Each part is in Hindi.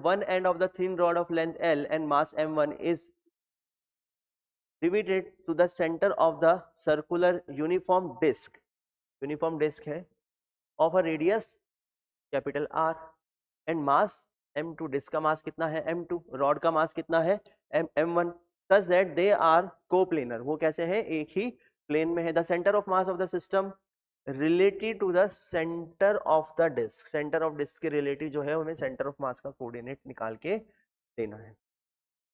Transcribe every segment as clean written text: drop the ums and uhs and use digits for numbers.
one end of the thin rod of length L and mass m1 is riveted to the center of the circular uniform disc है of a radius capital R and mass m2, disk का मास कितना है m2, रॉड का मास कितना है m1, such that they are coplanar, वो कैसे है, एक ही प्लेन में है. The centre of mass of the system related to the centre of the disk, centre of disk के रिलेटिव जो है हमें सेंटर ऑफ मास का कोऑर्डिनेट निकाल के देना है.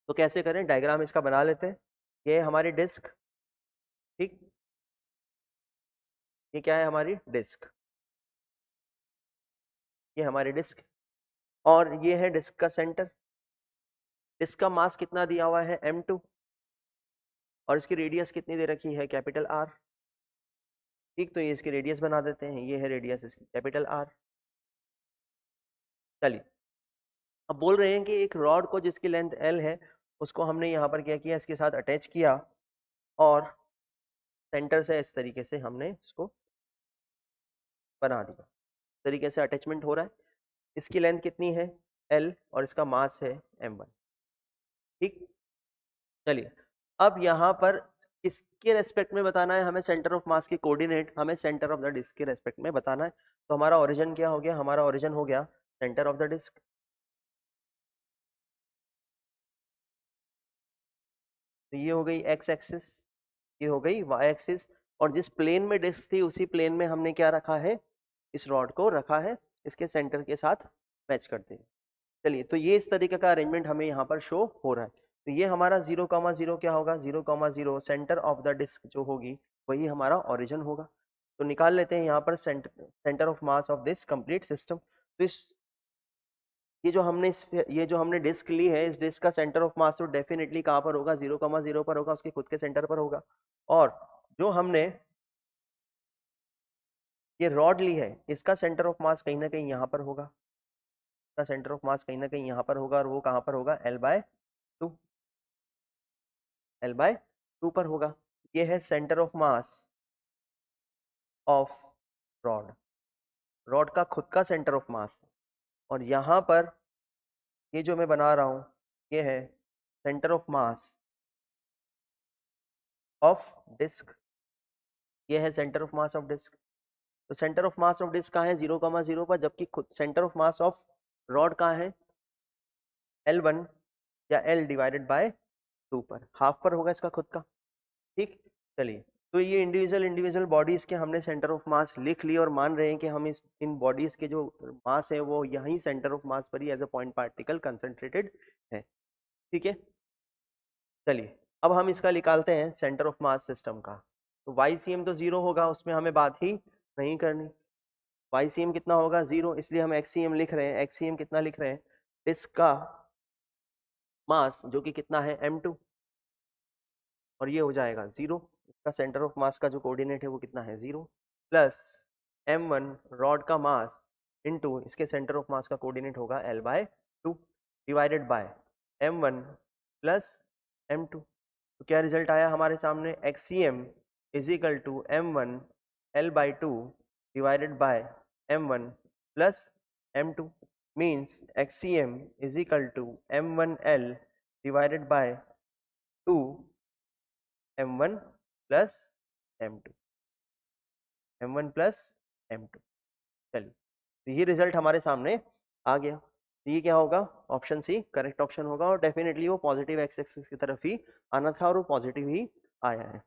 तो कैसे करें, डायग्राम इसका बना लेते हैं. ये हमारी डिस्क, ठीक, ये क्या है हमारी डिस्क, ये हमारी डिस्क और ये है डिस्क का सेंटर. डिस्क का मास कितना दिया हुआ है m2 और इसकी रेडियस कितनी दे रखी है कैपिटल R. ठीक, तो ये इसकी रेडियस बना देते हैं, ये है रेडियस इसकी कैपिटल R. चलिए अब बोल रहे हैं कि एक रॉड को जिसकी लेंथ L है उसको हमने यहाँ पर क्या किया, इसके साथ अटैच किया और सेंटर से इस तरीके से हमने इसको बना दिया. इस तरीके से अटैचमेंट हो रहा है. इसकी लेंथ कितनी है L और इसका मास है m1. ठीक, चलिए अब यहाँ पर किसके रेस्पेक्ट में बताना है हमें सेंटर ऑफ मास की कोऑर्डिनेट, हमें सेंटर ऑफ द डिस्क के रेस्पेक्ट में बताना है. तो हमारा ओरिजिन क्या हो गया, हमारा ओरिजिन हो गया सेंटर ऑफ द डिस्क. तो ये हो गई x एक्सिस, ये हो गई y एक्सिस और जिस प्लेन में डिस्क थी उसी प्लेन में हमने क्या रखा है, इस रॉड को रखा है, इसके सेंटर के साथ मैच करते हैं. चलिए तो ये इस तरीके का अरेंजमेंट हमें यहाँ पर शो हो रहा है. तो ये हमारा 0,0 क्या होगा, 0,0 सेंटर ऑफ द डिस्क जो होगी वही हमारा ओरिजिन होगा. तो निकाल लेते हैं यहाँ पर centre of mass of this complete system. तो इस ये जो हमने डिस्क ली है, इस डिस्क का सेंटर ऑफ मास तो डेफिनेटली कहाँ पर होगा, 0,0 पर होगा, उसके खुद के सेंटर पर होगा. और जो हमने ये रॉड ली है इसका सेंटर ऑफ मास कहीं ना कहीं यहाँ पर होगा, इसका सेंटर ऑफ मास कहीं ना कहीं यहाँ पर होगा और वो कहाँ पर होगा, L/2, L/2 पर होगा. ये है centre of mass of rod, rod का खुद का सेंटर ऑफ मास. और यहाँ पर ये जो मैं बना रहा हूँ ये है centre of mass of disc, ये है centre of mass of disc. तो centre of mass of disc कहाँ है, 0,0 पर, जबकि खुद centre of mass of rod कहाँ है, L1 या L/2 पर, हाफ पर होगा इसका खुद का. ठीक, चलिए तो ये इंडिविजुअल बॉडीज के हमने सेंटर ऑफ मास लिख लिए और मान रहे हैं कि हम इन बॉडीज के जो मास है वो यहीं सेंटर ऑफ मास पर ही as a point particle concentrated है. ठीक है, चलिए अब हम इसका निकालते हैं सेंटर ऑफ मास सिस्टम का. तो YCM तो 0 होगा, उसमें हमें बात ही नहीं करनी. YCM कितना होगा, 0, इसलिए हम XCM लिख रहे हैं. XCM कितना लिख रहे हैं, इसका मास जो कि कितना है m2 और ये हो जाएगा 0. इसका सेंटर ऑफ मास का जो कोऑर्डिनेट है वो कितना है 0 प्लस m1 रॉड का मास इनटू इसके सेंटर ऑफ मास का कोऑर्डिनेट होगा L/2 divided by m1 plus m2. तो क्या रिजल्ट आया हमारे सामने, XCM is equal to m1 L/2 divided by m1 plus m2 means XCM is equal to m1L divided by 2 m1 plus m2, m1 plus m2. चलिए तो ये रिजल्ट हमारे सामने आ गया. तो ये क्या होगा, ऑप्शन सी करेक्ट ऑप्शन होगा और डेफिनेटली वो पॉजिटिव एक्स एक्सिस की तरफ ही आना था और वो पॉजिटिव ही आया है.